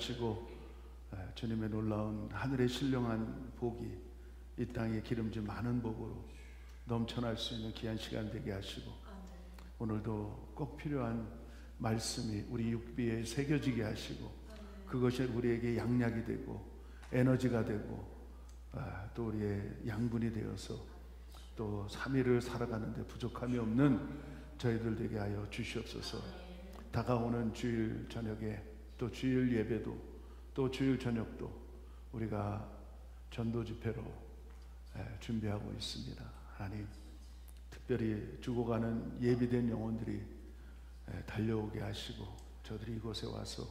하시고 주님의 놀라운 하늘의 신령한 복이 이 땅에 기름진 많은 복으로 넘쳐날 수 있는 귀한 시간 되게 하시고, 오늘도 꼭 필요한 말씀이 우리 육비에 새겨지게 하시고, 그것이 우리에게 양약이 되고 에너지가 되고 또 우리의 양분이 되어서 또 3일을 살아가는데 부족함이 없는 저희들 되게 하여 주시옵소서. 다가오는 주일 저녁에 또 주일 예배도 또 주일 저녁도 우리가 전도 집회로 준비하고 있습니다. 하나님, 특별히 죽어가는 예비된 영혼들이 달려오게 하시고, 저들이 이곳에 와서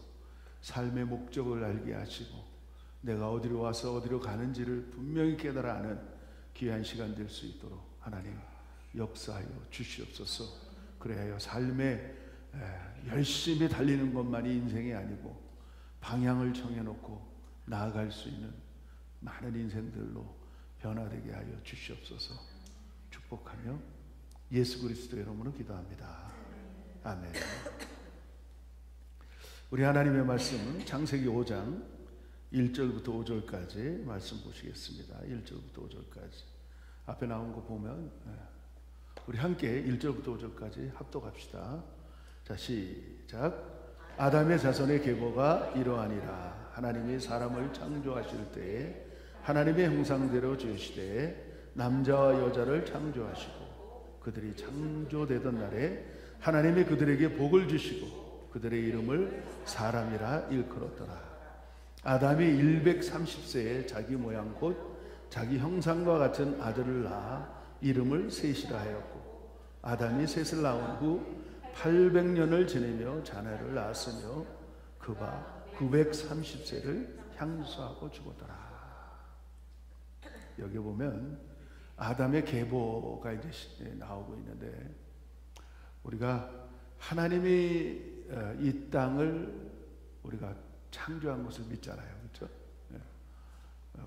삶의 목적을 알게 하시고, 내가 어디로 와서 어디로 가는지를 분명히 깨달아 아는 귀한 시간 될 수 있도록 하나님 역사하여 주시옵소서. 그래야 삶에 열심히 달리는 것만이 인생이 아니고 방향을 정해놓고 나아갈 수 있는 많은 인생들로 변화되게 하여 주시옵소서. 축복하며 예수 그리스도의 이름으로 기도합니다. 아멘. 우리 하나님의 말씀은 창세기 5장 1절부터 5절까지 말씀 보시겠습니다. 1절부터 5절까지 앞에 나온 거 보면 우리 함께 1절부터 5절까지 합독합시다. 자, 시작. 아담의 자손의 계보가 이러하니라. 하나님이 사람을 창조하실 때에 하나님의 형상대로 지으시되 남자와 여자를 창조하시고, 그들이 창조되던 날에 하나님이 그들에게 복을 주시고 그들의 이름을 사람이라 일컬었더라. 아담이 130세에 자기 모양 곧 자기 형상과 같은 아들을 낳아 이름을 셋이라 하였고, 아담이 셋을 낳은 후 800년을 지내며 자녀를 낳았으며 그가 930세를 향수하고 죽었더라. 여기 보면 아담의 계보가 이제 나오고 있는데, 우리가 하나님이 이 땅을 우리가 창조한 것을 믿잖아요. 그렇죠?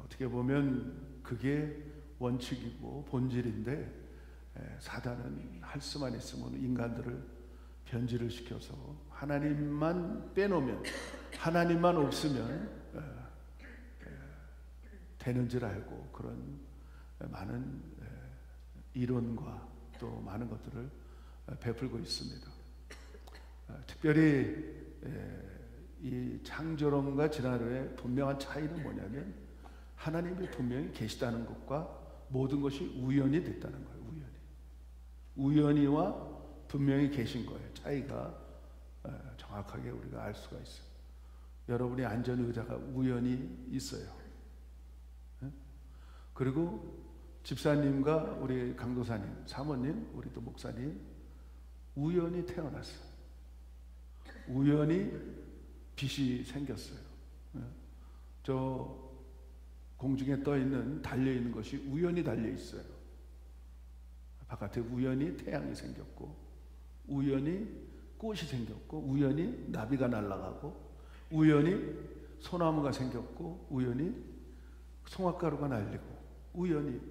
어떻게 보면 그게 원칙이고 본질인데, 사단은 할 수만 있으면 인간들을 변질을 시켜서 하나님만 빼놓으면, 하나님만 없으면 되는 줄 알고 그런 많은 이론과 또 많은 것들을 베풀고 있습니다. 특별히 이 창조론과 진화론의 분명한 차이는 뭐냐면, 하나님이 분명히 계시다는 것과 모든 것이 우연이 됐다는 거예요. 우연히와 분명히 계신 거예요. 차이가 정확하게 우리가 알 수가 있어요. 여러분이 앉은 의자가 우연히 있어요. 그리고 집사님과 우리 강도사님, 사모님, 우리 또 목사님 우연히 태어났어요. 우연히 빛이 생겼어요. 저 공중에 떠 있는, 달려 있는 것이 우연히 달려 있어요. 바깥에 우연히 태양이 생겼고, 우연히 꽃이 생겼고, 우연히 나비가 날아가고, 우연히 소나무가 생겼고, 우연히 송화가루가 날리고, 우연히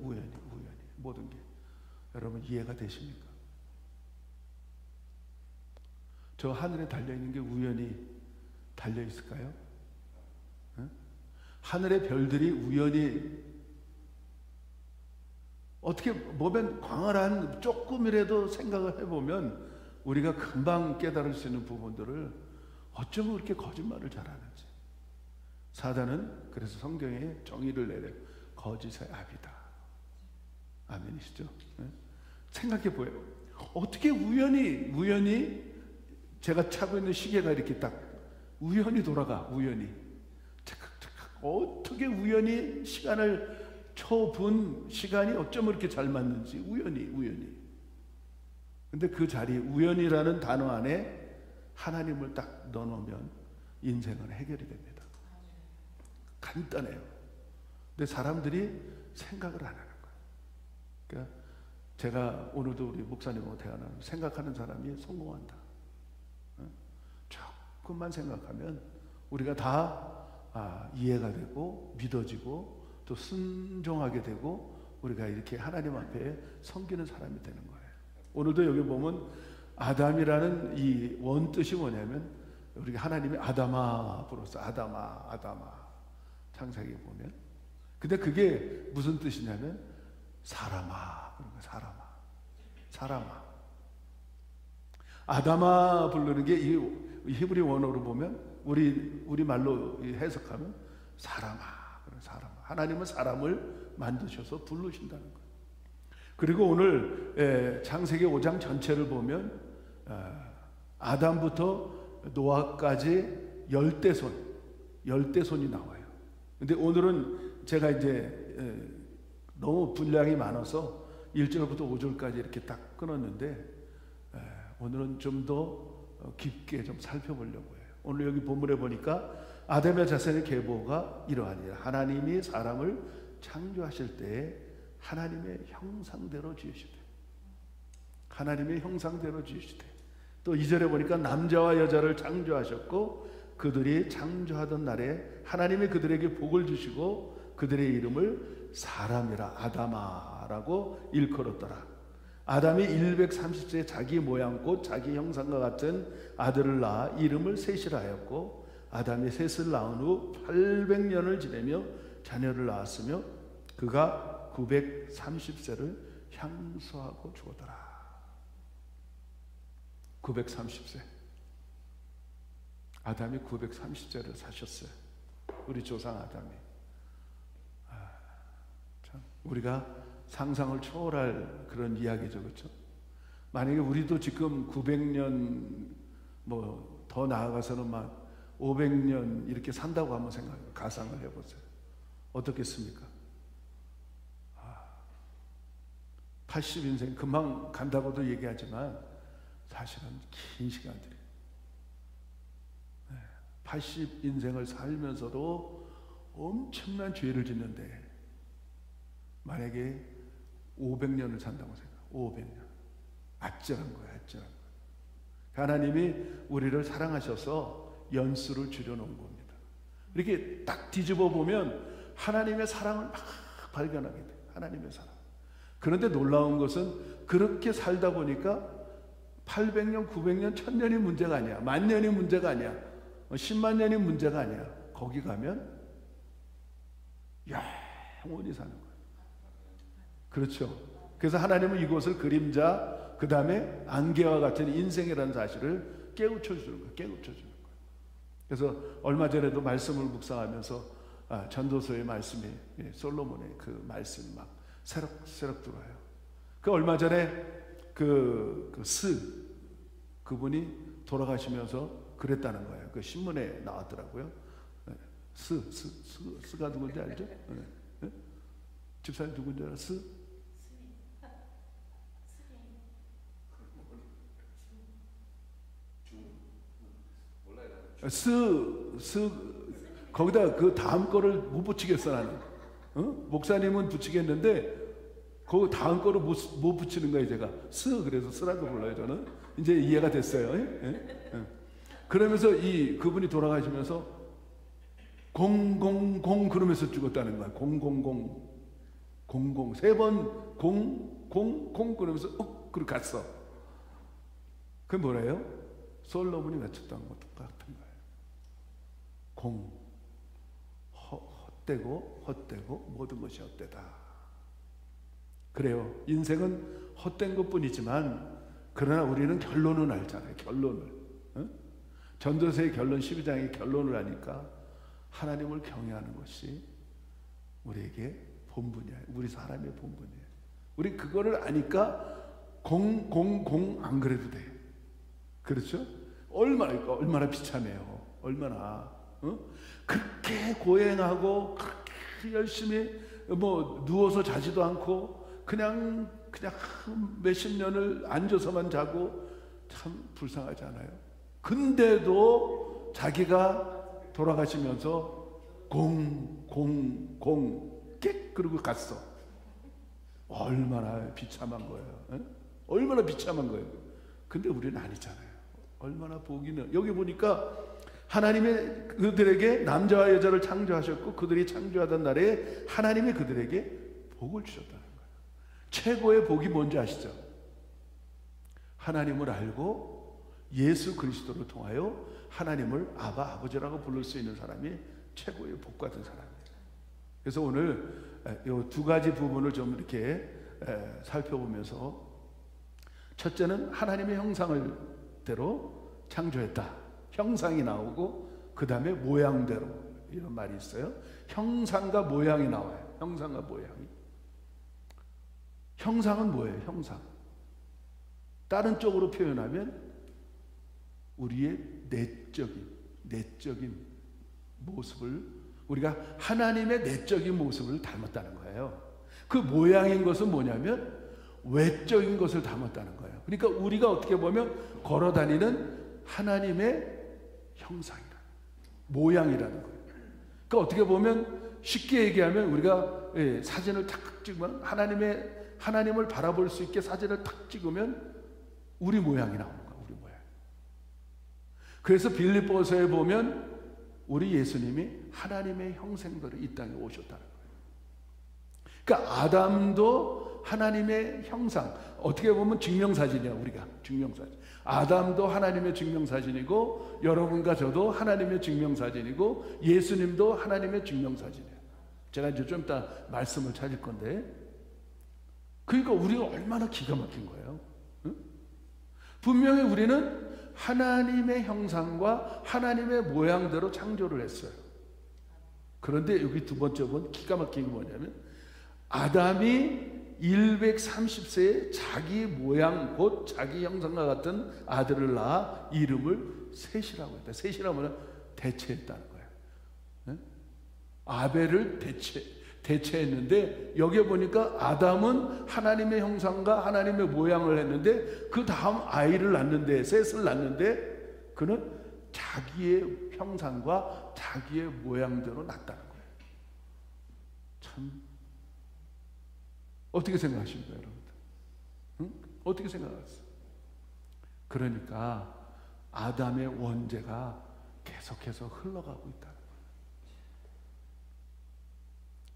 모든 게. 여러분 이해가 되십니까? 저 하늘에 달려있는 게 우연히 달려있을까요? 하늘의 별들이 우연히, 어떻게 보면 광활한 조금이라도 생각을 해보면 우리가 금방 깨달을 수 있는 부분들을 어쩌면 그렇게 거짓말을 잘하는지. 사단은 그래서 성경에 정의를 내려요. 거짓의 아비다. 아멘이시죠? 생각해 보여요. 어떻게 우연히 제가 차고 있는 시계가 이렇게 딱 우연히 돌아가. 우연히 어떻게 우연히 시간을 쳐본 시간이 어쩌면 이렇게 잘 맞는지. 우연히. 근데 그 자리, 우연이라는 단어 안에 하나님을 딱 넣어놓으면 인생은 해결이 됩니다. 간단해요. 근데 사람들이 생각을 안 하는 거예요. 그러니까 제가 오늘도 우리 목사님하고 대화 나누면, 생각하는 사람이 성공한다. 조금만 생각하면 우리가 다 이해가 되고 믿어지고 또 순종하게 되고, 우리가 이렇게 하나님 앞에 섬기는 사람이 되는 거예요. 오늘도 여기 보면 아담이라는 이 원뜻이 뭐냐면 우리가 하나님이 아담아 불렀어. 아담아, 아담아. 창세기에 보면. 근데 그게 무슨 뜻이냐면 사람아, 그런 거. 사람아, 사람아. 아담아 부르는 게 이 히브리 원어로 보면 우리 말로 해석하면 사람아, 그런 사람아. 하나님은 사람을 만드셔서 부르신다는 거예요. 그리고 오늘 창세기 5장 전체를 보면 아담부터 노아까지 열대손이 나와요. 근데 오늘은 제가 이제 너무 분량이 많아서 1절부터 5절까지 이렇게 딱 끊었는데 오늘은 좀 더 깊게 좀 살펴보려고 해요. 오늘 여기 본문에 보니까 아담의 자손의 계보가 이러하니라. 하나님이 사람을 창조하실 때에 하나님의 형상대로 지으시되, 하나님의 형상대로 지으시되, 또 2절에 보니까 남자와 여자를 창조하셨고 그들이 창조하던 날에 하나님이 그들에게 복을 주시고 그들의 이름을 사람이라 아담아라고 일컬었더라. 아담이 130세에 자기 모양 곧 자기 형상과 같은 아들을 낳아 이름을 셋이라 하였고 아담이 셋을 낳은 후 800년을 지내며 자녀를 낳았으며 그가 930세를 향수하고 죽었더라. 930세. 아담이 930세를 사셨어요. 우리 조상 아담이. 참 우리가 상상을 초월할 그런 이야기죠, 그렇죠? 만약에 우리도 지금 900년 뭐 더 나아가서는 막 500년 이렇게 산다고 한번 가상을 해보세요. 어떻겠습니까? 80인생 금방 간다고도 얘기하지만 사실은 긴 시간들이 80인생을 살면서도 엄청난 죄를 짓는데 만약에 500년을 산다고 생각해요. 500년. 아찔한 거예요. 아찔한 거예요. 하나님이 우리를 사랑하셔서 연수를 줄여놓은 겁니다. 이렇게 딱 뒤집어 보면 하나님의 사랑을 막 발견하게 돼요. 하나님의 사랑. 그런데 놀라운 것은 그렇게 살다 보니까 800년, 900년, 1000년이 문제가 아니야. 10,000년이 문제가 아니야. 10만 년이 문제가 아니야. 거기 가면 영원히 사는 거야. 그렇죠. 그래서 하나님은 이곳을 그림자, 그 다음에 안개와 같은 인생이라는 사실을 깨우쳐 주는 거예요. 깨우쳐 주는 거예요. 그래서 얼마 전에도 말씀을 묵상하면서 전도서의 말씀이 솔로몬의 그 말씀이 막 새록새록 들어와요. 그 얼마 전에 그분이 돌아가시면서 그랬다는 거예요. 그 신문에 나왔더라고요. 스가 누군지 알죠? 네? 집사님 누군지 알아? 거기다 그 다음 거를 못 붙이겠어 나는. 목사님은 붙이겠는데 그 다음 거를 못 붙이는 거예요 제가. 그래서 스라고 불러요 저는. 이제 이해가 됐어요. 그러면서 그분이 돌아가시면서 000 그러면서 죽었다는 거야. 000 세 번 000 그러면서 그렇게 갔어. 그게 뭐래요? 솔로몬이 외쳤던 것 똑같은 거예요. 헛되고 모든 것이 헛되다. 그래요. 인생은 헛된 것뿐이지만 그러나 우리는 결론은 알잖아요. 결론을. 전도서의 결론 12장의 결론을 아니까 하나님을 경외하는 것이 우리에게 본분이야. 우리 사람의 본분이에요. 우리 그거를 아니까 안 그래도 돼. 그렇죠? 얼마나 비참해요. 얼마나 그렇게 고행하고 그렇게 열심히 뭐 누워서 자지도 않고 그냥 몇십 년을 앉아서만 자고 참 불쌍하지 않아요? 근데도 자기가 돌아가시면서 깨 그러고 갔어. 얼마나 비참한 거예요. 얼마나 비참한 거예요. 근데 우리는 아니잖아요. 얼마나 복이는. 여기 보니까 하나님의 그들에게 남자와 여자를 창조하셨고 그들이 창조하던 날에 하나님이 그들에게 복을 주셨다는 거예요. 최고의 복이 뭔지 아시죠? 하나님을 알고 예수 그리스도를 통하여 하나님을 아버지라고 부를 수 있는 사람이 최고의 복받은 사람이에요. 그래서 오늘 이 두 가지 부분을 좀 이렇게 살펴보면서, 첫째는 하나님의 형상대로 창조했다. 형상이 나오고 그 다음에 모양대로, 이런 말이 있어요. 형상과 모양이 나와요. 형상과 모양이. 형상은 뭐예요? 형상. 다른 쪽으로 표현하면 우리의 내적인 모습을, 우리가 하나님의 내적인 모습을 닮았다는 거예요. 그 모양인 것은 뭐냐면 외적인 것을 닮았다는 거예요. 그러니까 우리가 어떻게 보면 걸어다니는 하나님의 형상이라, 모양이라는 거예요. 그러니까 어떻게 보면 쉽게 얘기하면 우리가 사진을 탁 찍으면 하나님을 바라볼 수 있게 사진을 탁 찍으면 우리 모양이 나오는 거예요. 우리 모양. 그래서 빌립보서에 보면 우리 예수님이 하나님의 형상대로 이 땅에 오셨다는 거예요. 그러니까 아담도 하나님의 형상, 어떻게 보면 증명사진이야. 우리가 증명사진. 아담도 하나님의 증명사진이고, 여러분과 저도 하나님의 증명사진이고, 예수님도 하나님의 증명사진이에요. 제가 이제 좀 이따 말씀을 찾을 건데, 그러니까 우리가 얼마나 기가 막힌 거예요. 응? 분명히 우리는 하나님의 형상과 하나님의 모양대로 창조를 했어요. 그런데 여기 두 번째 본 기가 막힌 게 뭐냐면, 아담이 130세에 자기 모양 곧 자기 형상과 같은 아들을 낳아 이름을 셋이라고 했다. 셋이라고 하면 대체했다는 거예요. 네? 아벨을 대체했는데, 여기에 보니까 아담은 하나님의 형상과 하나님의 모양을 했는데, 그 다음 아이를 낳는데, 셋을 낳는데, 그는 자기의 형상과 자기의 모양대로 낳았다는 거예요. 참 어떻게 생각하십니까, 여러분들? 응? 어떻게 생각하세요? 그러니까 아담의 원죄가 계속해서 흘러가고 있다는 거예요.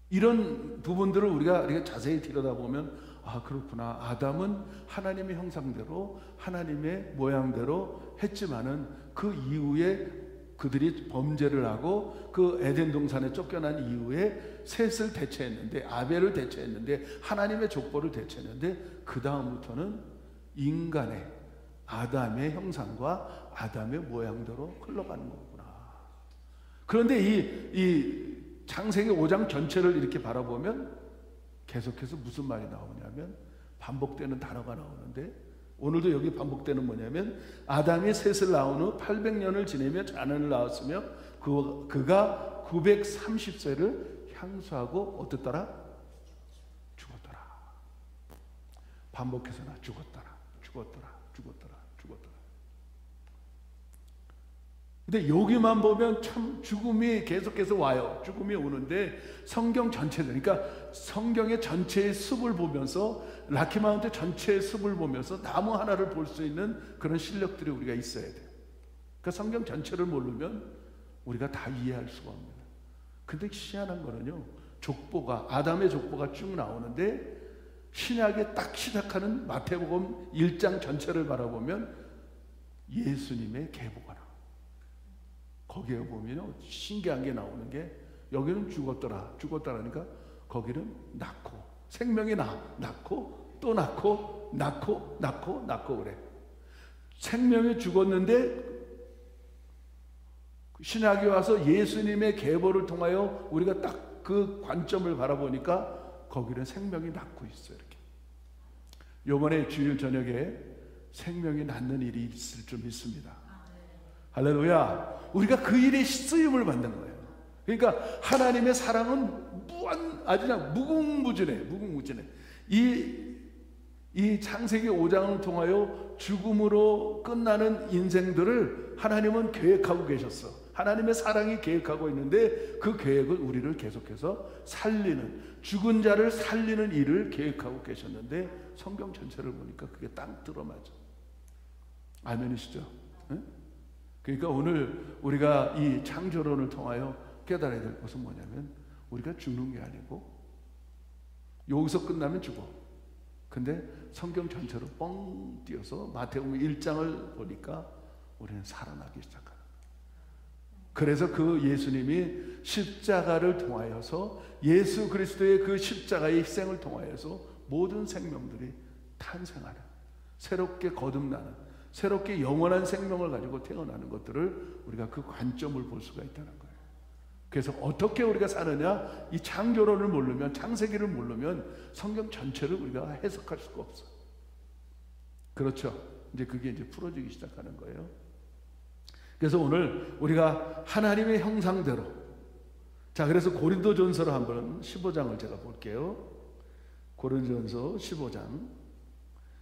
이런 부분들을 우리가 자세히 들여다보면, 아, 그렇구나. 아담은 하나님의 형상대로 하나님의 모양대로 했지만은 그 이후에 그들이 범죄를 하고 그 에덴 동산에 쫓겨난 이후에 셋을 대체했는데, 아벨을 대체했는데, 하나님의 족보를 대체했는데, 그 다음부터는 인간의 아담의 형상과 아담의 모양대로 흘러가는 거구나. 그런데 이 창세기 5장 전체를 이렇게 바라보면 계속해서 무슨 말이 나오냐면, 반복되는 단어가 나오는데, 오늘도 여기 반복되는 뭐냐면, 아담이 셋을 낳은 후 800년을 지내며 자녀를 낳았으며 그가 930세를 향수하고 어떻더라? 죽었더라. 반복해서 죽었더라. 근데 여기만 보면 참 죽음이 계속해서 와요. 죽음이 오는데 성경 전체를, 그러니까 성경의 전체의 숲을 보면서, 라키마운트 전체의 숲을 보면서 나무 하나를 볼 수 있는 그런 실력들이 우리가 있어야 돼요. 그러니까 성경 전체를 모르면 우리가 다 이해할 수가 없습니다. 근데 희한한 거는요, 족보가, 아담의 족보가 쭉 나오는데, 신약에 딱 시작하는 마태복음 1장 전체를 바라보면 예수님의 계보가 나와요. 거기에 보면 신기한 게 나오는 게, 여기는 죽었더라니까 거기는 낳고, 생명이 낳고 또 낳고 그래. 생명이 죽었는데 신약에 와서 예수님의 계보를 통하여 우리가 딱 그 관점을 바라보니까 거기는 생명이 낳고 있어요. 이렇게. 요번에 주일 저녁에 생명이 낳는 일이 있을 줄 믿습니다. 할렐루야. 우리가 그 일에 쓰임을 받는 거예요. 그러니까 하나님의 사랑은 아주 그냥 무궁무진해. 이 창세기 5장을 통하여 죽음으로 끝나는 인생들을 하나님은 계획하고 계셨어. 하나님의 사랑이 계획하고 있는데, 그 계획을 우리를 계속해서 살리는, 죽은 자를 살리는 일을 계획하고 계셨는데, 성경 전체를 보니까 그게 땅 들어맞아. 아멘이시죠? 네? 그러니까 오늘 우리가 이 창조론을 통하여 깨달아야 될 것은 뭐냐면, 우리가 죽는 게 아니고, 여기서 끝나면 죽어. 근데 성경 전체로 뻥 뛰어서 마태복음 1장을 보니까 우리는 살아나기 시작하는 거예요. 그래서 그 예수님이 십자가를 통하여서 예수 그리스도의 그 십자가의 희생을 통하여서 모든 생명들이 탄생하는, 새롭게 거듭나는, 새롭게 영원한 생명을 가지고 태어나는 것들을 우리가 그 관점을 볼 수가 있다는 거예요. 그래서 어떻게 우리가 사느냐, 이 창조론을 모르면, 창세기를 모르면 성경 전체를 우리가 해석할 수가 없어요. 그렇죠? 이제 그게 이제 풀어지기 시작하는 거예요. 그래서 오늘 우리가 하나님의 형상대로, 자, 그래서 고린도전서를 한번 15장을 제가 볼게요. 고린도전서 15장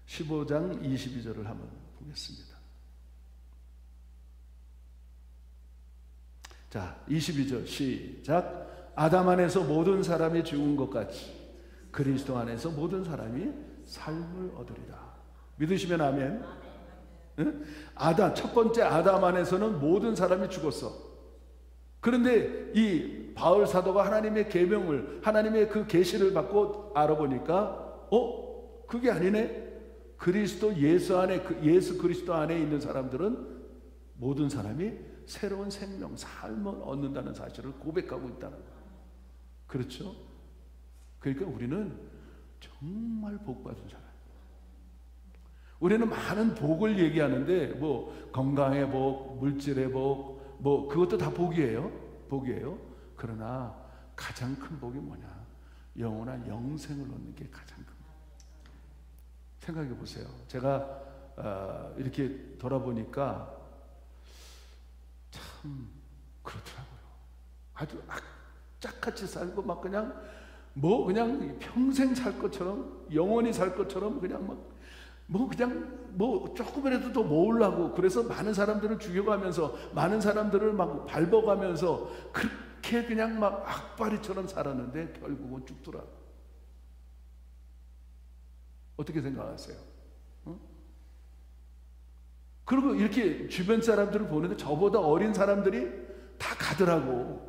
22절을 한번 보겠습니다. 자, 22절 시작. 아담 안에서 모든 사람이 죽은 것 같이 그리스도 안에서 모든 사람이 삶을 얻으리라. 믿으시면 아멘. 응? 아담, 첫 번째 아담 안에서는 모든 사람이 죽었어. 그런데 이 바울 사도가 하나님의 계명을, 하나님의 그 계시를 받고 알아보니까 그게 아니네. 그리스도 예수 안에, 예수 그리스도 안에 있는 사람들은 모든 사람이 새로운 생명, 삶을 얻는다는 사실을 고백하고 있다는 거예요. 그렇죠? 그러니까 우리는 정말 복받은 사람. 우리는 많은 복을 얘기하는데 뭐 건강의 복, 물질의 복, 뭐 그것도 다 복이에요. 복이에요. 그러나 가장 큰 복이 뭐냐? 영원한 영생을 얻는 게 가장 큰 복. 생각해 보세요. 제가 이렇게 돌아보니까 참 그렇더라고요. 아주 악착같이 살고 막 그냥 뭐 그냥 평생 살 것처럼, 영원히 살 것처럼 그냥 뭐 조금이라도 더 모으려고, 그래서 많은 사람들을 죽여가면서 많은 사람들을 막 밟아가면서 그렇게 그냥 막 악바리처럼 살았는데 결국은 죽더라. 어떻게 생각하세요? 그리고 이렇게 주변 사람들을 보는데 저보다 어린 사람들이 다 가더라고.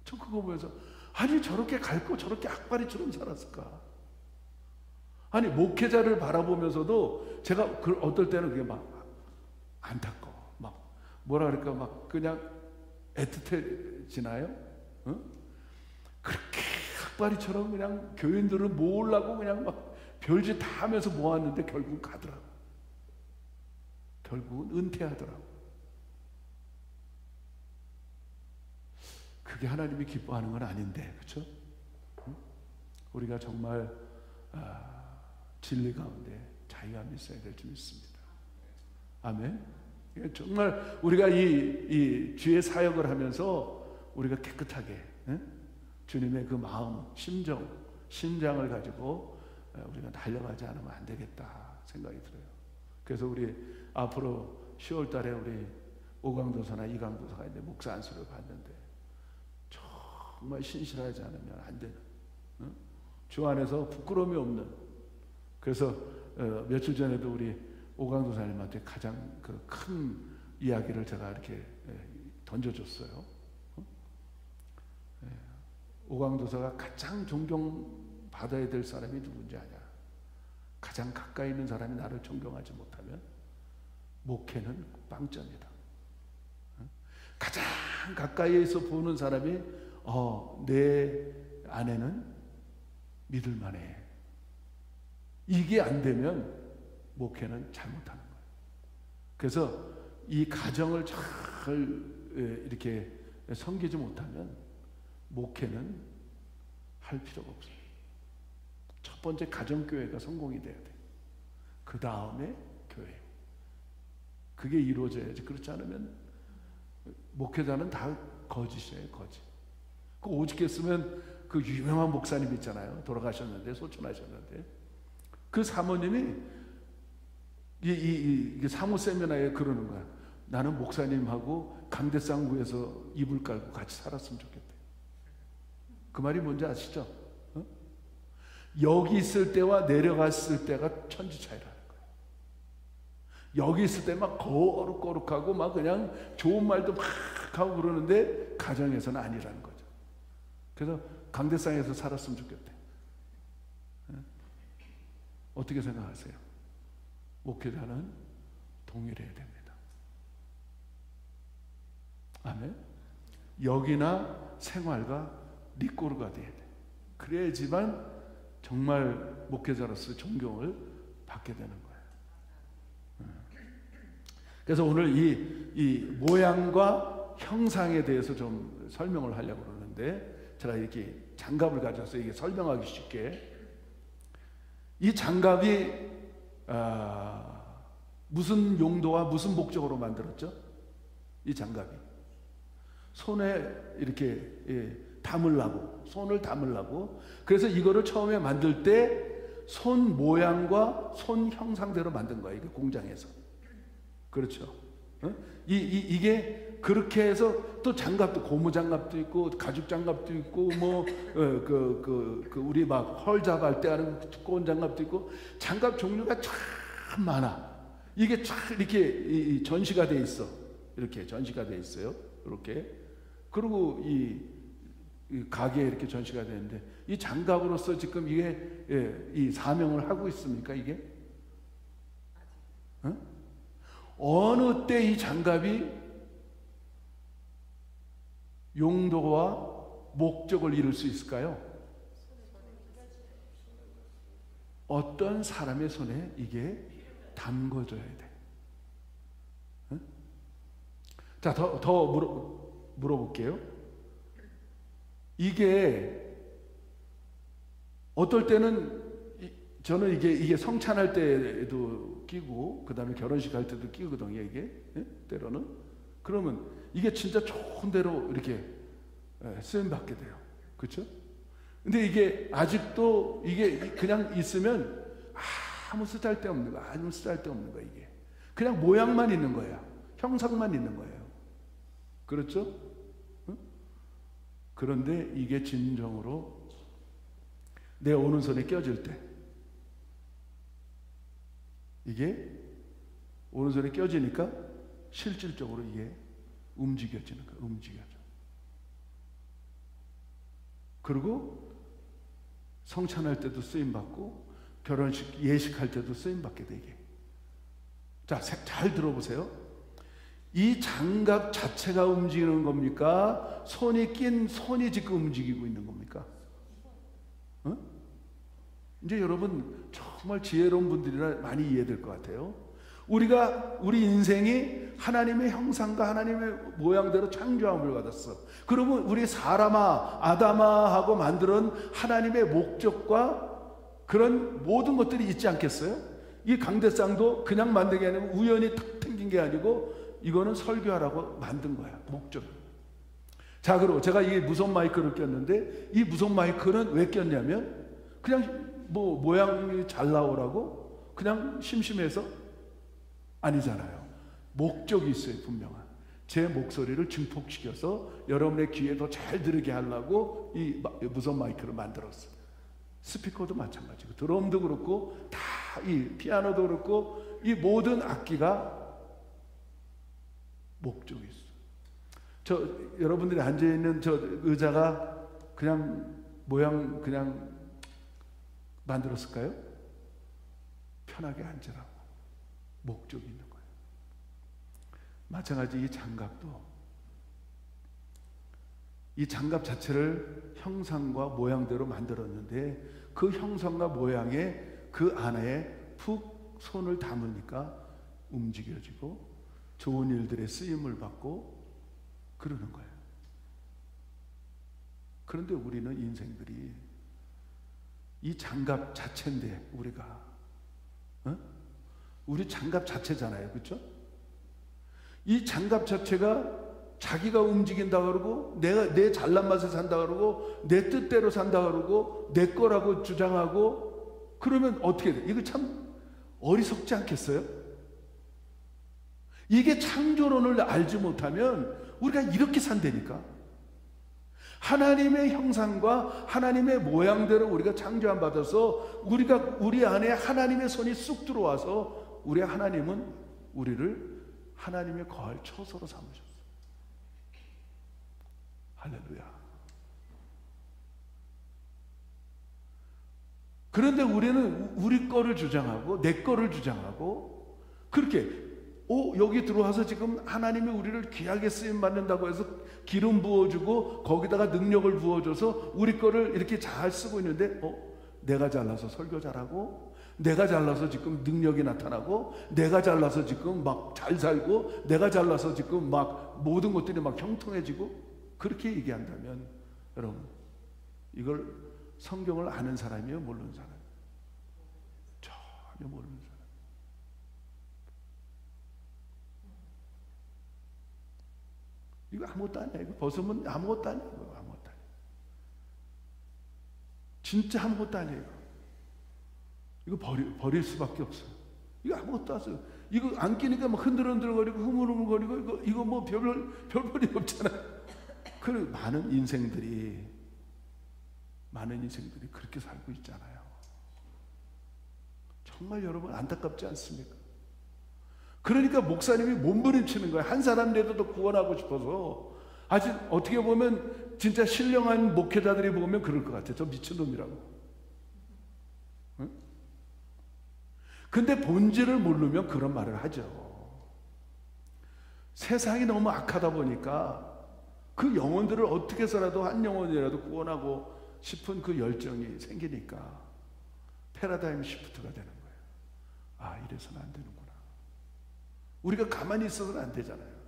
저 그거 보면서 아니 저렇게 갈고 저렇게 악바리처럼 살았을까? 아니 목회자를 바라보면서도 제가 어떨 때는 그게 막 안타까워. 막 뭐라 그럴까, 막 그냥 애틋해지나요? 응? 그렇게 악바리처럼 그냥 교인들을 모으려고 그냥 막 별짓 다 하면서 모았는데 결국은 가더라고. 결국은 은퇴하더라고. 그게 하나님이 기뻐하는 건 아닌데, 그렇죠? 응? 우리가 정말 진리 가운데 자유함이 있어야 될 줄 믿습니다. 아멘. 정말 우리가 이 주의 사역을 하면서 우리가 깨끗하게 주님의 그 마음, 심장을 가지고 우리가 달려가지 않으면 안 되겠다 생각이 들어요. 그래서 우리 앞으로 10월 달에 우리 오강도사나 이강도사가 이제 목사 안수를 받는데 정말 신실하지 않으면 안 되는, 주 안에서 부끄러움이 없는. 그래서 며칠 전에도 우리 오강도사님한테 가장 그 큰 이야기를 제가 이렇게 던져줬어요. 오강도사가 가장 존경받아야 될 사람이 누군지 아냐? 가장 가까이 있는 사람이 나를 존경하지 못하면 목회는 빵점이다. 가장 가까이에서 보는 사람이 내 아내는 믿을만해. 이게 안 되면 목회는 잘못하는 거예요. 그래서 이 가정을 잘 이렇게 섬기지 못하면 목회는 할 필요가 없어요. 첫 번째 가정교회가 성공이 돼야 돼요. 그 다음에 교회. 그게 이루어져야지. 그렇지 않으면 목회자는 다 거짓이에요. 거짓. 그 오죽했으면 그 유명한 목사님 있잖아요. 돌아가셨는데, 소천하셨는데 그 사모님이 이 사모 세미나에 그러는 거야. 나는 목사님하고 강대상구에서 이불 깔고 같이 살았으면 좋겠대. 그 말이 뭔지 아시죠? 여기 있을 때와 내려갔을 때가 천지 차이라는 거예요. 여기 있을 때 막 거룩거룩하고 막 그냥 좋은 말도 막 하고 그러는데 가정에서는 아니라는 거죠. 그래서 강대상에서 살았으면 좋겠대. 어떻게 생각하세요? 목회자는 동일해야 됩니다. 아멘. 역이나 생활과 네 꼴가 돼야 돼. 그래야지만 정말 목회자로서 존경을 받게 되는 거예요. 그래서 오늘 이 모양과 형상에 대해서 좀 설명을 하려고 그러는데, 제가 이렇게 장갑을 가져서 이게 설명하기 쉽게, 이 장갑이 무슨 용도와 무슨 목적으로 만들었죠? 이 장갑이 손에 이렇게 담으려고, 손을 담으려고. 그래서 이거를 처음에 만들 때 손 모양과 손 형상대로 만든 거예요. 이게 공장에서. 그렇죠? 이게 그렇게 해서 또 장갑도, 고무 장갑도 있고 가죽 장갑도 있고, 뭐 우리 막 헐잡할 때 하는 두꺼운 장갑도 있고, 장갑 종류가 참 많아. 이게 참 이렇게 전시가 돼 있어. 이렇게 전시가 돼 있어요. 이렇게. 그리고 이 가게에 이렇게 전시가 되는데, 이 장갑으로서 지금 이게 이 사명을 하고 있습니까? 이게 어느 때 이 장갑이 용도와 목적을 이룰 수 있을까요? 어떤 사람의 손에 이게 담궈져야 돼. 자, 더 물어볼게요. 이게 어떨 때는, 저는 이게 성찬할 때도 끼고, 그 다음에 결혼식 할 때도 끼거든요, 이게. 때로는. 그러면 이게 진짜 좋은 대로 이렇게 쓰임받게 돼요. 그렇죠? 근데 이게 아직도 이게 그냥 있으면 아무 쓰잘데없는 거야. 아무 쓰잘데없는 거야, 이게. 그냥 모양만 있는 거야. 형상만 있는 거예요. 그렇죠? 그런데 이게 진정으로 내 오른손에 껴질 때, 이게 오른손에 껴지니까 실질적으로 이게 움직여지는 거예요. 움직여져. 그리고 성찬할 때도 쓰임받고, 결혼식, 예식할 때도 쓰임받게 되게. 자, 잘 들어보세요. 이 장갑 자체가 움직이는 겁니까? 손이 낀 손이 지금 움직이고 있는 겁니까? 이제 여러분 정말 지혜로운 분들이라 많이 이해될 것 같아요. 우리 인생이 하나님의 형상과 하나님의 모양대로 창조함을 받았어. 그러면 우리 아담아하고 만드는 하나님의 목적과 그런 모든 것들이 있지 않겠어요? 이 강대상도 그냥 만든 게 아니고 우연히 탁 생긴 게 아니고, 이거는 설교하라고 만든 거야. 목적. 자, 그리고 제가 이 무선 마이크를 꼈는데, 이 무선 마이크는 왜 꼈냐면, 그냥 뭐 모양이 잘 나오라고 그냥 심심해서 아니잖아요. 목적이 있어요. 분명한. 제 목소리를 증폭시켜서 여러분의 귀에 더 잘 들리게 하려고 이 무선 마이크를 만들었어요. 스피커도 마찬가지고, 드럼도 그렇고, 다 이 피아노도 그렇고, 이 모든 악기가 목적이 있어. 여러분들이 앉아있는 저 의자가 그냥 모양 그냥 만들었을까요? 편하게 앉으라고 목적이 있는 거예요. 마찬가지 이 장갑도, 이 장갑 자체를 형상과 모양대로 만들었는데, 그 형상과 모양에 그 안에 푹 손을 담으니까 움직여지고 좋은 일들에 쓰임을 받고 그러는 거예요. 그런데 우리는 인생들이 이 장갑 자체인데, 우리 장갑 자체잖아요. 그렇죠? 이 장갑 자체가 자기가 움직인다 그러고, 내 잘난 맛에 산다 그러고, 내 뜻대로 산다 그러고, 내 거라고 주장하고, 그러면 어떻게 돼? 이거 참 어리석지 않겠어요? 이게 창조론을 알지 못하면 우리가 이렇게 산다니까. 하나님의 형상과 하나님의 모양대로 우리가 창조함 받아서, 우리 안에 하나님의 손이 쑥 들어와서, 우리 하나님은 우리를 하나님의 거할 처소로 삼으셨어요. 할렐루야. 그런데 우리는 우리 거를 주장하고 내 거를 주장하고, 그렇게 여기 들어와서 지금 하나님이 우리를 귀하게 쓰임 받는다고 해서 기름 부어주고 거기다가 능력을 부어줘서 우리 거를 이렇게 잘 쓰고 있는데 내가 잘나서 설교 잘하고, 내가 잘나서 지금 능력이 나타나고, 내가 잘나서 지금 막 잘 살고, 내가 잘나서 지금 막 모든 것들이 막 형통해지고, 그렇게 얘기한다면 여러분, 이걸 성경을 아는 사람이에요, 모르는 사람? 전혀 모르는 사람. 이거 아무것도 아니야. 이거 벗으면 아무것도 아니야. 이거 아무것도 아니야. 진짜 아무것도 아니에요. 이거 버릴 수밖에 없어요. 이거 아무것도 없어요. 이거 안 끼니까 막 흔들흔들거리고 흐물흐물거리고 이거 뭐 별볼이 없잖아요. 그 많은 인생들이 그렇게 살고 있잖아요. 정말 여러분 안타깝지 않습니까? 그러니까 목사님이 몸부림치는 거예요. 한 사람이라도 더 구원하고 싶어서. 아직 어떻게 보면 진짜 신령한 목회자들이 보면 그럴 것 같아요. 저 미친놈이라고. 응? 근데 본질을 모르면 그런 말을 하죠. 세상이 너무 악하다 보니까 그 영혼들을 어떻게 해서라도 한 영혼이라도 구원하고 싶은 그 열정이 생기니까 패러다임 시프트가 되는 거예요. 아, 이래서는 안 되는구나. 우리가 가만히 있어서는 안 되잖아요.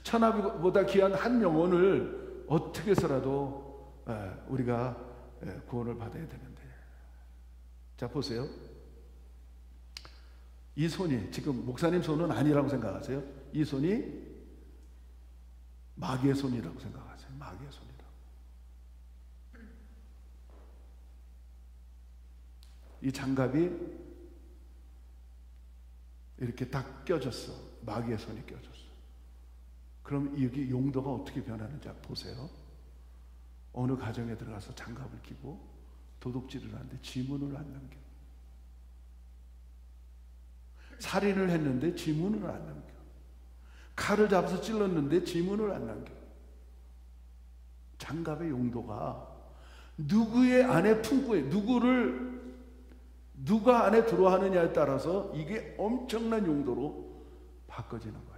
천하보다 귀한 한 영혼을 어떻게 해서라도 우리가 구원을 받아야 되는데. 자, 보세요. 이 손이 지금 목사님 손은 아니라고 생각하세요? 이 손이 마귀의 손이라고 생각하세요. 마귀의 손이라고. 이 장갑이 이렇게 딱 껴졌어. 마귀의 손이 껴졌어. 그럼 여기 용도가 어떻게 변하는지 보세요. 어느 가정에 들어가서 장갑을 끼고 도둑질을 하는데 지문을 안 남겨. 살인을 했는데 지문을 안 남겨. 칼을 잡아서 찔렀는데 지문을 안 남겨. 장갑의 용도가 누구의 안에 품고 누가 안에 들어가느냐에 따라서 이게 엄청난 용도로 바꿔지는 거예요.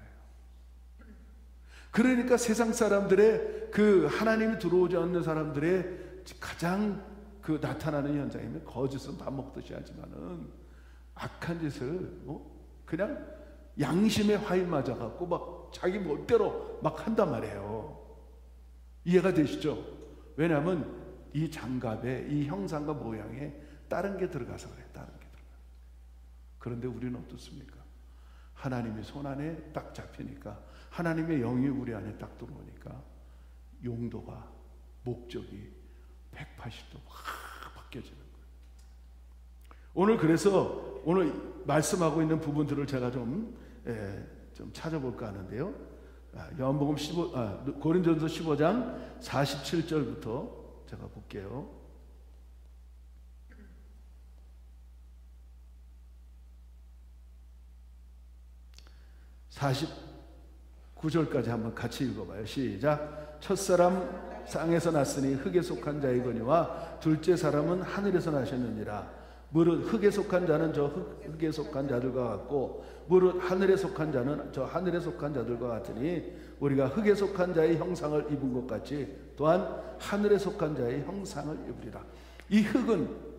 그러니까 세상 사람들의 그 하나님이 들어오지 않는 사람들의 가장 그 나타나는 현상이면 거짓은 밥 먹듯이 하지만은 악한 짓을 그냥 양심의 화인 맞아갖고 막 자기 멋대로 막 한단 말이에요. 이해가 되시죠? 왜냐하면 이 장갑에 이 형상과 모양에 다른 게 들어가서 그래요. 다른 게 들어가. 그런데 우리는 어떻습니까? 하나님이 손 안에 딱 잡히니까, 하나님의 영이 우리 안에 딱 들어오니까 용도가, 목적이 180도 확 바뀌어지는 거예요. 오늘 그래서 오늘 말씀하고 있는 부분들을 제가 좀 찾아볼까 하는데요. 요한복음 고린도전서 15장 47절부터 제가 볼게요. 49절까지 한번 같이 읽어봐요. 시작. 첫사람 땅에서 났으니 흙에 속한 자이거니와 둘째 사람은 하늘에서 나셨느니라. 무릇 흙에 속한 자는 저 흙에 속한 자들과 같고 무릇 하늘에 속한 자는 저 하늘에 속한 자들과 같으니 우리가 흙에 속한 자의 형상을 입은 것 같이 또한 하늘에 속한 자의 형상을 입으리라. 이 흙은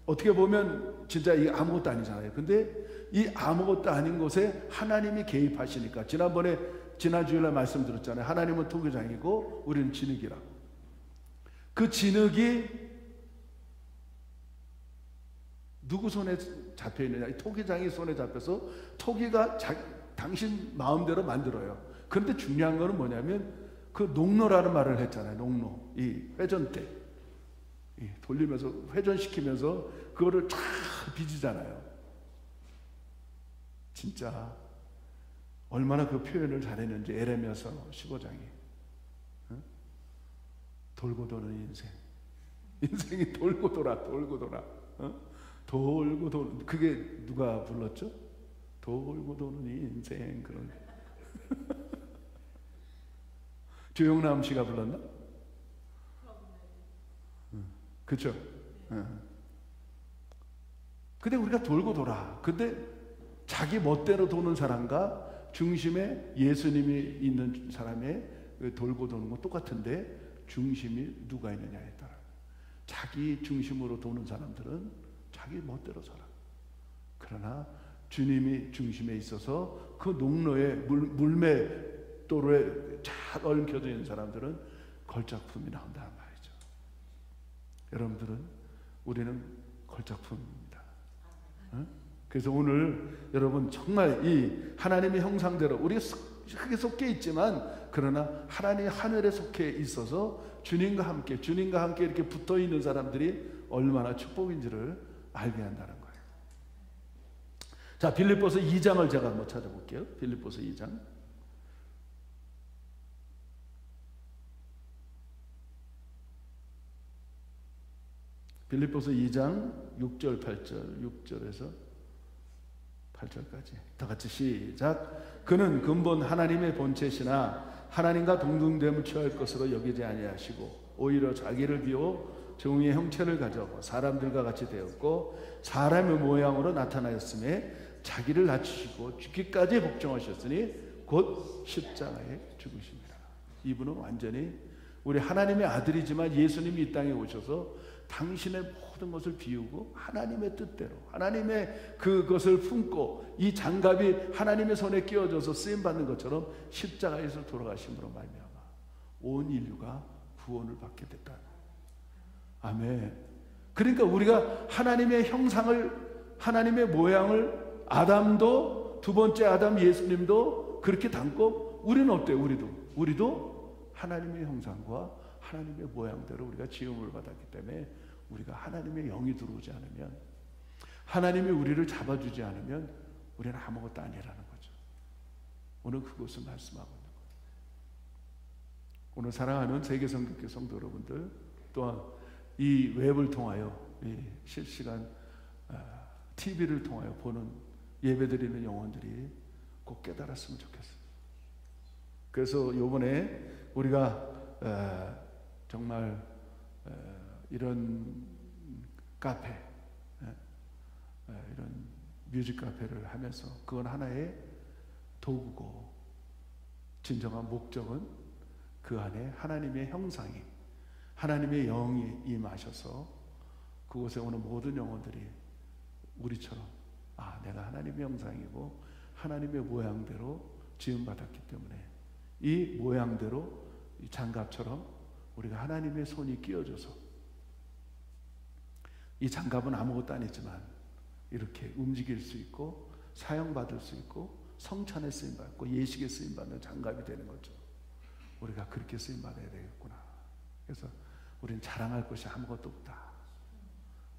어떻게 보면 진짜 이 아무것도 아니잖아요. 근데 이 아무것도 아닌 곳에 하나님이 개입하시니까, 지난 주일날 말씀드렸잖아요. 하나님은 토기장이고 우리는 진흙이라고. 그 진흙이 누구 손에 잡혀 있느냐? 이 토기장이 손에 잡혀서 토기가 당신 마음대로 만들어요. 그런데 중요한 거는 뭐냐면 그 농로라는 말을 했잖아요. 농로. 이 회전대. 돌리면서 회전시키면서 그거를 쫙 빚이잖아요. 진짜 얼마나 그 표현을 잘했는지. 에레미야서 15장이 돌고 도는 인생. 인생이 돌고 돌아. 돌고 도는, 그게 누가 불렀죠? 돌고 도는 인생. 그런 조영남 씨가 불렀나? 그렇죠? 근데 우리가 돌고 돌아. 근데 자기 멋대로 도는 사람과 중심에 예수님이 있는 사람의 돌고 도는 건 똑같은데 중심이 누가 있느냐에 따라 자기 중심으로 도는 사람들은 자기 멋대로 살아. 그러나 주님이 중심에 있어서 그 농로에 물맷도로에 잘 얽혀져 있는 사람들은 걸작품이 나온다는 말이죠. 여러분들은 우리는 걸작품입니다. 응? 그래서 오늘 여러분 정말 이 하나님의 형상대로 우리가 크게 속해 있지만 그러나 하나님의 하늘에 속해 있어서 주님과 함께 이렇게 붙어 있는 사람들이 얼마나 축복인지를 알게 한다는 거예요. 자, 빌립보서 2장을 제가 한번 찾아볼게요. 빌립보서 2장. 빌립보서 2장 6절 8절 6절에서 8절까지 다 같이 시작. 그는 근본 하나님의 본체시나 하나님과 동등됨을 취할 것으로 여기지 아니하시고 오히려 자기를 비워 종의 형체를 가져 사람들과 같이 되었고 사람의 모양으로 나타나였음에 자기를 낮추시고 죽기까지 복종하셨으니 곧 십자가에 죽으십니다. 이분은 완전히 우리 하나님의 아들이지만 예수님이 이 땅에 오셔서 당신의 모든 것을 비우고 하나님의 뜻대로 하나님의 그것을 품고 이 장갑이 하나님의 손에 끼워져서 쓰임받는 것처럼 십자가에서 돌아가심으로 말미암아 온 인류가 구원을 받게 됐다. 아멘. 그러니까 우리가 하나님의 형상을 하나님의 모양을 아담도 두 번째 아담 예수님도 그렇게 담고 우리는 어때요? 우리도 하나님의 형상과 하나님의 모양대로 우리가 지음을 받았기 때문에 우리가 하나님의 영이 들어오지 않으면 하나님이 우리를 잡아주지 않으면 우리는 아무것도 아니라는 거죠. 오늘 그것을 말씀하고 있는 거예요. 오늘 사랑하는 세계성교회 성도 여러분들 또한 이 웹을 통하여 이 실시간 TV를 통하여 보는 예배드리는 영혼들이 꼭 깨달았으면 좋겠어요. 그래서 이번에 우리가 정말 이런 카페, 이런 뮤직 카페를 하면서 그건 하나의 도구고 진정한 목적은 그 안에 하나님의 형상이 하나님의 영이 임하셔서 그곳에 오는 모든 영혼들이 우리처럼 내가 하나님의 형상이고 하나님의 모양대로 지음받았기 때문에 이 모양대로 이 장갑처럼 우리가 하나님의 손이 끼워져서 이 장갑은 아무것도 아니지만 이렇게 움직일 수 있고 사용받을 수 있고 성찬에 쓰임받고 예식에 쓰임받는 장갑이 되는 거죠. 우리가 그렇게 쓰임받아야 되겠구나. 그래서 우리는 자랑할 것이 아무것도 없다.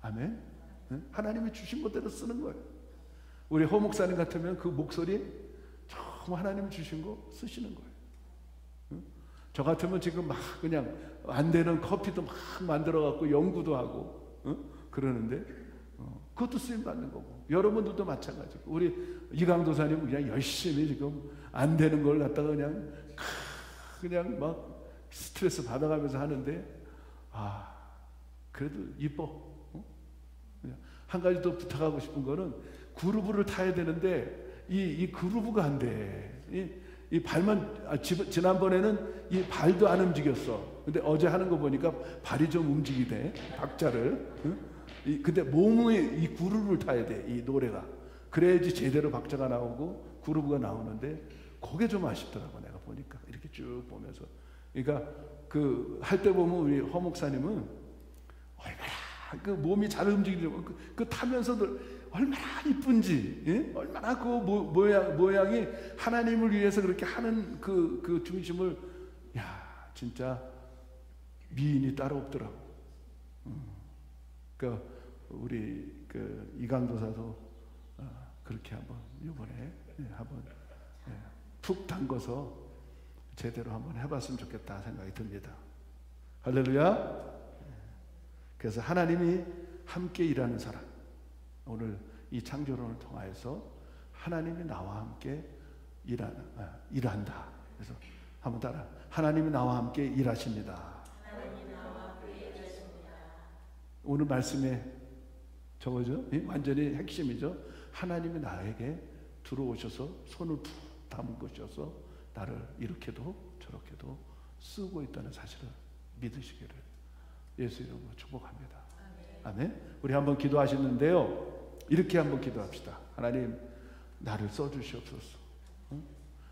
아멘. 하나님이 주신 것대로 쓰는 거예요. 우리 허 목사님 같으면 그 목소리 정말 하나님이 주신 거 쓰시는 거예요. 저 같으면 지금 막 그냥 안 되는 커피도 막 만들어 갖고 연구도 하고 그러는데 그것도 쓰임 받는 거고 여러분들도 마찬가지고 우리 이강도사님은 그냥 열심히 지금 안 되는 걸 갖다가 그냥 막 스트레스 받아가면서 하는데 그래도 이뻐. 한 가지 더 부탁하고 싶은 거는 그루브를 타야 되는데 이 그루브가 안 돼. 이 발만 지난번에는 이 발도 안 움직였어. 근데 어제 하는 거 보니까 발이 좀 움직이대. 박자를. 근데 몸의 이 그루브를 타야 돼. 이 노래가. 그래야지 제대로 박자가 나오고 그루브가 나오는데 그게 좀 아쉽더라고. 내가 보니까 이렇게 쭉 보면서. 그러니까 그 할 때 보면 우리 허 목사님은 얼마나 그 몸이 잘 움직이려고 그 타면서도 얼마나 이쁜지, 예? 얼마나 그 모양이 하나님을 위해서 그렇게 하는 그 중심을 진짜 미인이 따로 없더라고. 그러니까 우리 그 이강도사도 그렇게 한번 이번에 한번 푹 담궈서 제대로 한번 해봤으면 좋겠다 생각이 듭니다. 할렐루야. 그래서 하나님이 함께 일하는 사람, 오늘 이 창조론을 통하여서 하나님이 나와 함께 일한다. 그래서 한번 따라 하나님이 나와 함께 일하십니다. 하나님이 나와 함께 일하십니다. 오늘 말씀에 저거죠? 완전히 핵심이죠. 하나님이 나에게 들어오셔서 손을 푹 담은 것이어서 나를 이렇게도 저렇게도 쓰고 있다는 사실을 믿으시기를 예수 이름으로 축복합니다. 아멘. 우리 한번 기도하시는데요, 이렇게 한번 기도합시다. 하나님, 나를 써주시옵소서.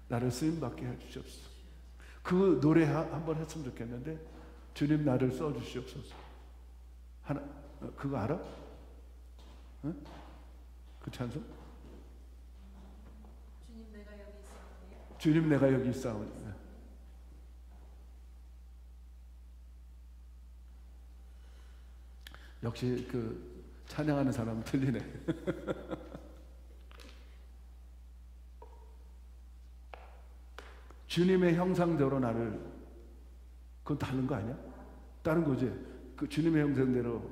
나를 쓰임받게 해주시옵소서. 그 노래 한번 했으면 좋겠는데, 주님 나를 써주시옵소서. 그거 알아? 응? 그 찬송? 주님 내가 여기 있사오니. 주님 내가 여기 있사오니. 역시 그 찬양하는 사람은 틀리네. 주님의 형상대로 나를, 그건 다른 거 아니야? 다른 거지. 그 주님의 형상대로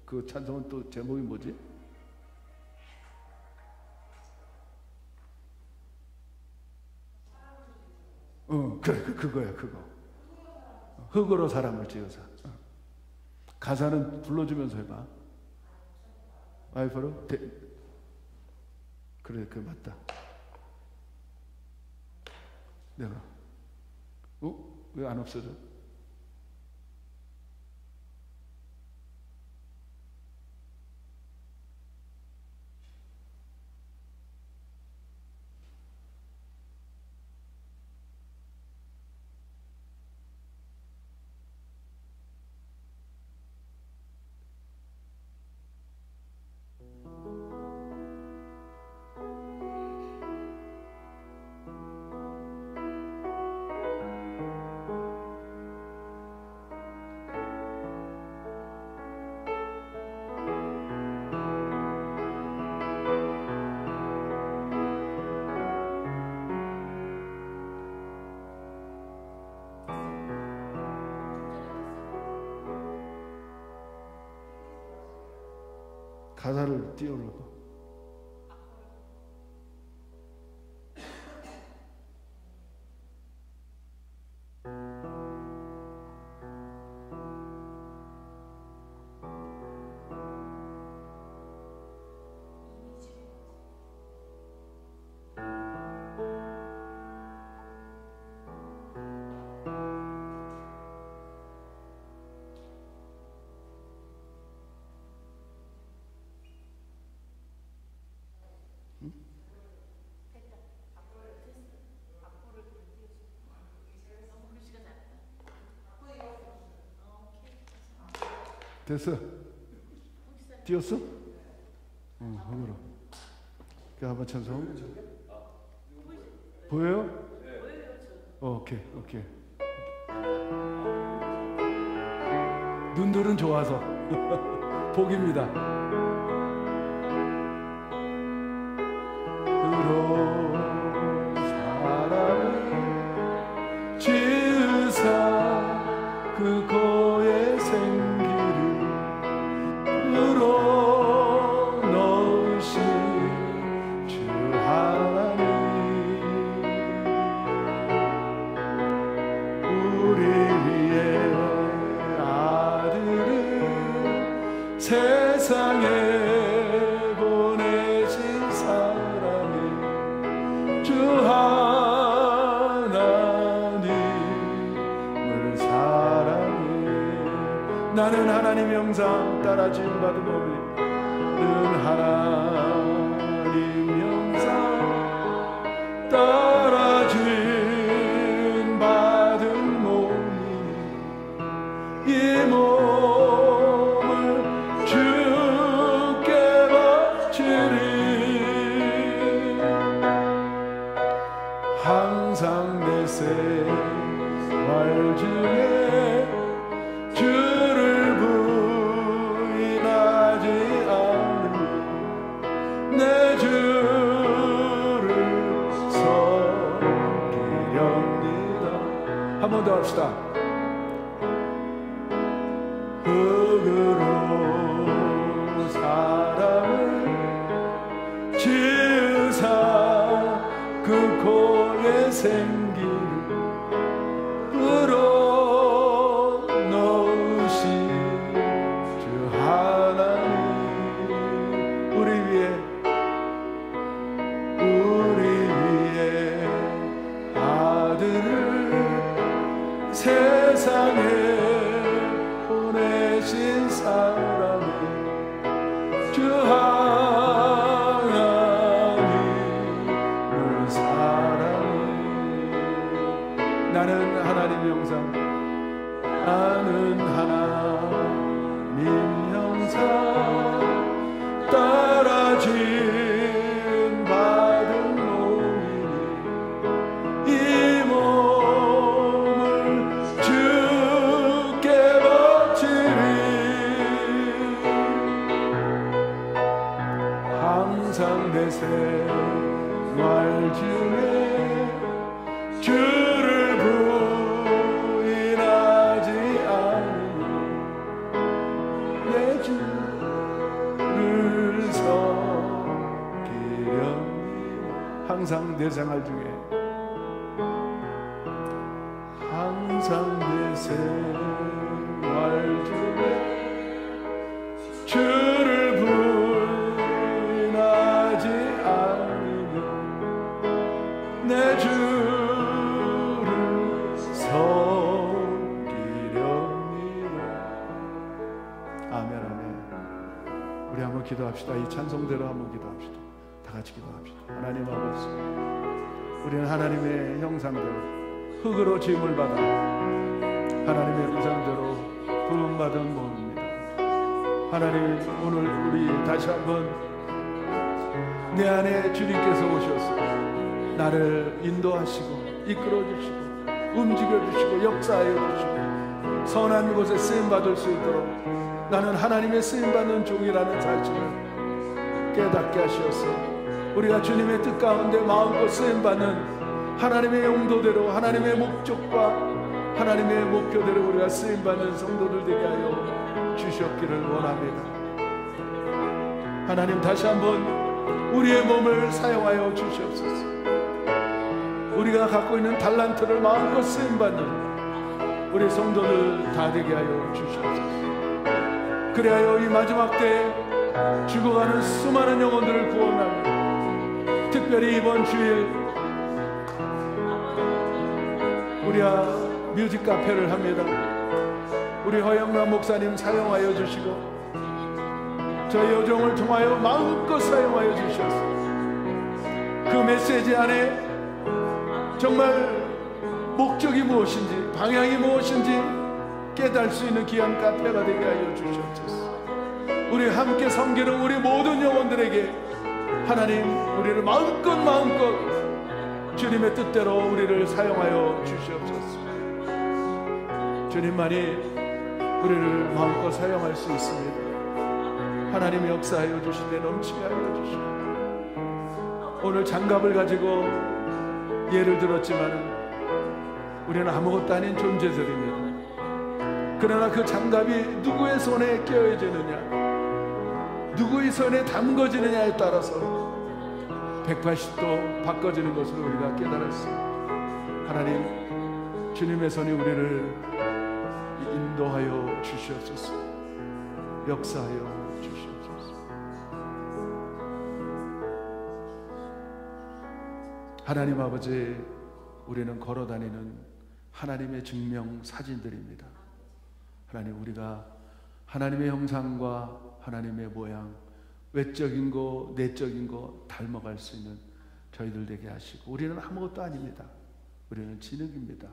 그 찬송은 또 제목이 뭐지? 그래, 그거야, 그거. 흙으로 사람을 지어서. 가사는 불러주면서 해봐. 와이프로? 그래, 그 맞다. 내가. 왜 안 없어져? 가사를 띄우려고. 됐어? 띄었어? 흙으로. 그 한번 찬송. 보여요? 오케이, 오케이. 눈들은 좋아서 복입니다. 흙으로 사람을 지으사 그 고의 생기를 넣으신 주 하나님, 우리 위에 아들을 세상에 보내신 사랑이 주 하나님을 사랑해. 나는 하나님의 형상 따라 지음받은 몸이, 나는 하나님 형상 따라 지음받은 몸이, 이 몸을 주께 바치리. 항상 내 생활 중에 주를 부인하지 않는 내 주를 섬기렵니다. 한 번 더 합시다. 흙으로 사람을 지으사 그 고의 생기를 넣으신 주 하나님, 우리 위에 세상에 보내신 사랑이 주 하나님을 사랑해. 나는 하나님의 형상, 나는 하나님 형상, 따라진 받은 놈이니 이 몸을 주께 바치리. 항상 내 생활 중에 주를 부인하지 않으며 내 주를 섬기렵니다. 항상 내 생활 중에, 항상 내 생활 중에 주를 부인하지 않으며 내 주를 섬기렵니다. 아멘, 아멘. 우리 한번 기도합시다. 이 찬송대로 한번 기도합시다. 다 같이 기도합시다. 하나님 아버지, 우리는 하나님의 형상대로 흙으로 지음을 받아 하나님의 형상대로 부름받은 몸입니다. 하나님, 오늘 우리 다시 한번 내 안에 주님께서 오셔서 나를 인도하시고 이끌어 주시고 움직여 주시고 역사하여 주시고 선한 곳에 쓰임받을 수 있도록 나는 하나님의 쓰임받는 종이라는 사실을 깨닫게 하시옵소. 우리가 주님의 뜻 가운데 마음껏 쓰임받는 하나님의 용도대로, 하나님의 목적과 하나님의 목표대로 우리가 쓰임받는 성도들 되게 하여 주셨기를 원합니다. 하나님, 다시 한번 우리의 몸을 사용하여 주시옵소서. 우리가 갖고 있는 달란트를 마음껏 쓰임받는 우리 성도들 다 되게 하여 주시옵소서. 그리하여 이 마지막 때 죽어가는 수많은 영혼들을 구원하며, 특별히 이번 주일 우리가 뮤직 카페를 합니다. 우리 허영남 목사님 사용하여 주시고 저희 여정을 통하여 마음껏 사용하여 주셔서 그 메시지 안에 정말 목적이 무엇인지, 방향이 무엇인지 깨달을 수 있는 귀한 카페가 되게 하여 주시옵소서. 우리 함께 섬기는 우리 모든 영혼들에게 하나님, 우리를 마음껏 주님의 뜻대로 우리를 사용하여 주시옵소서. 주님만이 우리를 마음껏 사용할 수 있습니다. 하나님이 역사하여 주시되 넘치게 하여 주시고, 오늘 장갑을 가지고 예를 들었지만 우리는 아무것도 아닌 존재들입니다. 그러나 그 장갑이 누구의 손에 껴여지느냐, 누구의 손에 담궈지느냐에 따라서 180도 바꿔지는 것을 우리가 깨달았습니다. 하나님, 주님의 손이 우리를 인도하여 주시옵소서. 역사하여 주시옵소서. 하나님 아버지, 우리는 걸어다니는 하나님의 증명 사진들입니다. 하나님, 우리가 하나님의 형상과 하나님의 모양, 외적인 거 내적인 거 닮아갈 수 있는 저희들 되게 하시고, 우리는 아무것도 아닙니다. 우리는 진흙입니다.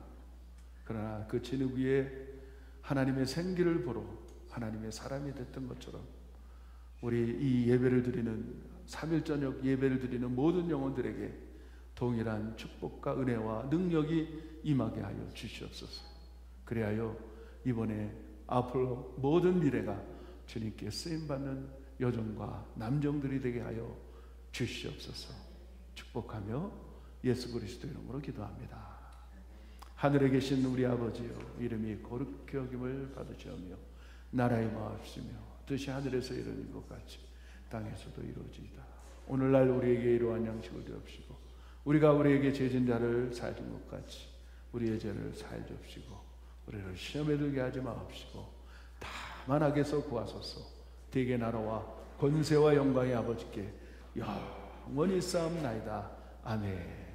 그러나 그 진흙 위에 하나님의 생기를 보러 하나님의 사람이 됐던 것처럼 우리 이 예배를 드리는 3일 저녁 예배를 드리는 모든 영혼들에게 동일한 축복과 은혜와 능력이 임하게 하여 주시옵소서. 그래하여 이번에 앞으로 모든 미래가 주님께 쓰임받는 여종과 남종들이 되게 하여 주시옵소서. 축복하며 예수 그리스도 이름으로 기도합니다. 하늘에 계신 우리 아버지여, 이름이 거룩히 여김을 받으시오며 나라의 마옵시며 뜻이 하늘에서 이루어진 것 같이 땅에서도 이루어지이다. 오늘날 우리에게 이러한 양식을 주옵시고, 우리가 우리에게 죄진 자를 사해 준 것 같이 우리의 죄를 사해 주옵시고, 우리를 시험에 들게 하지 마옵시고 다만 악에서 구하소서. 대개 나라와 권세와 영광의 아버지께 영원히 싸움나이다. 아멘.